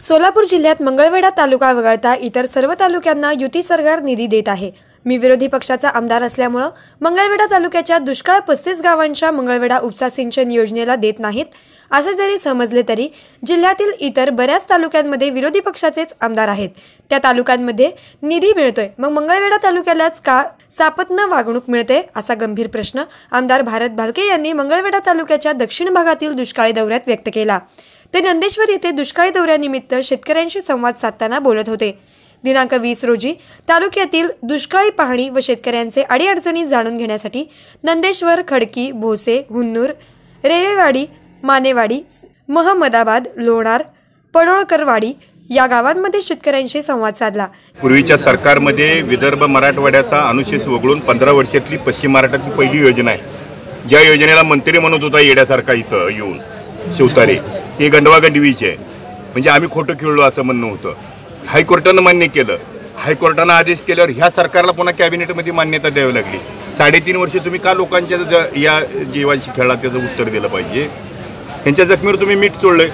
सोलापूर जिल्ह्यात मंगळवेढा तालुका वगळता इतर सर्व तालुक्यांना युती सरकार निधी देत आहे। मी विरोधी पक्षाचा आमदार असल्यामुळे मंगळवेढा तालुक्याच्या दुष्काळ 35 गावांच्या मंगळवेढा उपसा सिंचन योजनेला देत नाहीत असे जरी समजले तरी जिल्ह्यातील इतर बऱ्याच तालुक्यांमध्ये विरोधी पक्षाचेच आमदार आहेत। त्या तालुक्यांमध्ये निधी मिळतोय, मग मंगळवेढा तालुक्यालाच का सापत्न वागणूक मिळते असा गंभीर प्रश्न आमदार भारत भालके यांनी मंगळवेढा तालुक्याच्या दक्षिण भागातील दुष्काळी दौऱ्यात व्यक्त केला। ते नंदेश्वर येथे दुष्काळी दौऱ्यानिमित्त शेतकऱ्यांशी संवाद साधताना बोलत होते। दिनांक 20 रोजी तालुक्यातील दुष्काळी पाहणी व शेतकऱ्यांचे अडीअडचणी जाणून घेण्यासाठी नंदेश्वर, खडकी, भोसे, हुन्नूर, रेवेवाडी, मानेवाडी, महमदाबाद, लोणार, पडोळकरवाडी या गावांमध्ये शेतकऱ्यांशी संवाद साधला। पूर्वीच्या सरकारमध्ये विदर्भ मराठवाड्याचा अनुशेष वगळून 15 वर्षातली पश्चिम महाराष्ट्राची पहिली योजना आहे। ज्या योजनेला मंत्री म्हणत होता येड्यासारखा इथं येऊन शिवतारे, हे गंडवागंडवीचे आहे। म्हणजे आम्ही खोटं खेळलो असं म्हणणं होतं। हायकोर्टानं मान्य केलं। हायकोर्टानं आदेश केल्यावर ह्या सरकारला पुन्हा कॅबिनेटमध्ये मान्यता द्यावी लागली। 3.5 वर्ष तुम्ही का लोकांच्या या जीवांशी खेळला त्याचं उत्तर दिलं पाहिजे। ह्यांच्या जखमीवर तुम्ही मीठ चोळलंय।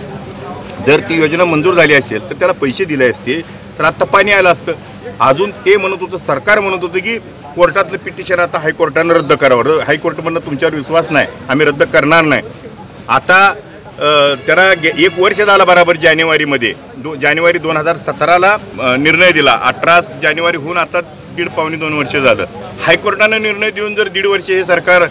जर ती योजना मंजूर झाली असेल तर त्याला पैसे दिले असते तर आता पाणी आलं असतं। अजून ते म्हणत होतं, सरकार म्हणत होतं की कोर्टातलं पिटिशन आता हायकोर्टानं रद्द करावं। हायकोर्टमधनं तुमच्यावर विश्वास नाही, आम्ही रद्द करणार नाही। आता त्याला 1 वर्ष झालं बराबर। जानेवारीमध्ये जानेवारी 2017ला निर्णय दिला। 18 जानेवारी होऊन आता 1.5-2 वर्ष झालं। हायकोर्टानं निर्णय देऊन जर 1.5 वर्ष हे सरकार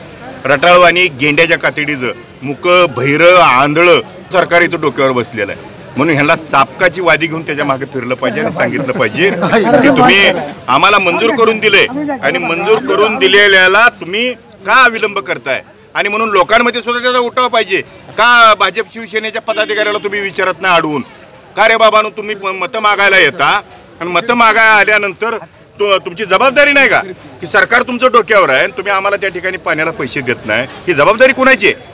रटाळवाणी गेंड्याच्या कातडीचं मुकं भैरं आंधळं सरकार इथं डोक्यावर बसलेलं आहे। म्हणून ह्याला चापकाची वादी घेऊन त्याच्या मागे फिरलं पाहिजे आणि सांगितलं पाहिजे की तुम्ही आम्हाला मंजूर करून दिले आणि मंजूर करून दिलेल्याला तुम्ही का विलंब करताय। आणि म्हणून लोकांमध्ये सुद्धा त्याचा उठाव पाहिजे। का भाजप शिवसेनेच्या पदाधिकाऱ्याला तुम्ही विचारत नाही अडवून, का रे बाबांनो तुम्ही मतं मागायला येता आणि मतं मागायला आल्यानंतर तुमची जबाबदारी नाही का की सरकार तुमचं डोक्यावर आहे आणि तुम्ही आम्हाला त्या ठिकाणी पाण्याला पैसे देत नाही, ही जबाबदारी कोणाची आहे।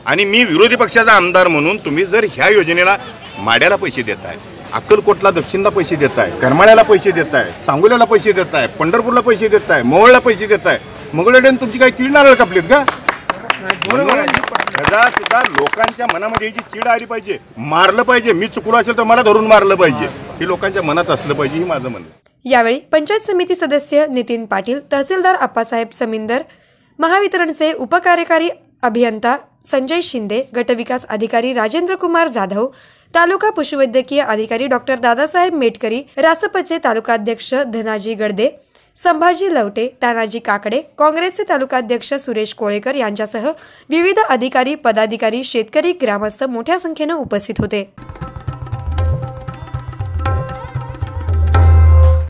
आणि मी विरोधी पक्षाचा आमदार म्हणून तुम्ही जर ह्या योजनेला माड्याला पैसे देताय, अक्कलकोटला दक्षिणला पैसे देताय, करमाळ्याला पैसे देताय, सांगोल्याला पैसे देताय, पंढरपूरला पैसे देताय, मोहोळला पैसे देताय, मंगळवेढ्याने तुमची काही किडी नारळ कापलीत का? सुद्धा लोकांच्या मनामध्ये याची चीड आली पाहिजे। मारलं पाहिजे, मी चुकलो असेल तर मला धरून मारलं पाहिजे, हे लोकांच्या मनात असलं पाहिजे, ही माझं म्हणणं आहे। यावेळी पंचायत समिती सदस्य नितीन पाटील, तहसीलदार आप्पासाहेब समिंदर, महावितरणचे उपकार्यकारी अभियंता संजय शिंदे, गटविकास अधिकारी राजेंद्र कुमार जाधव, तालुका पशुवैद्यकीय अधिकारी डॉक्टर दादासाहेब मेटकरी, रासपचे तालुकाध्यक्ष धनाजी गडदे, संभाजी लवटे, तानाजी काकडे, काँग्रेसचे तालुकाध्यक्ष सुरेश कोळेकर यांच्यासह विविध अधिकारी, पदाधिकारी, शेतकरी, ग्रामस्थ मोठ्या संख्येने उपस्थित होते।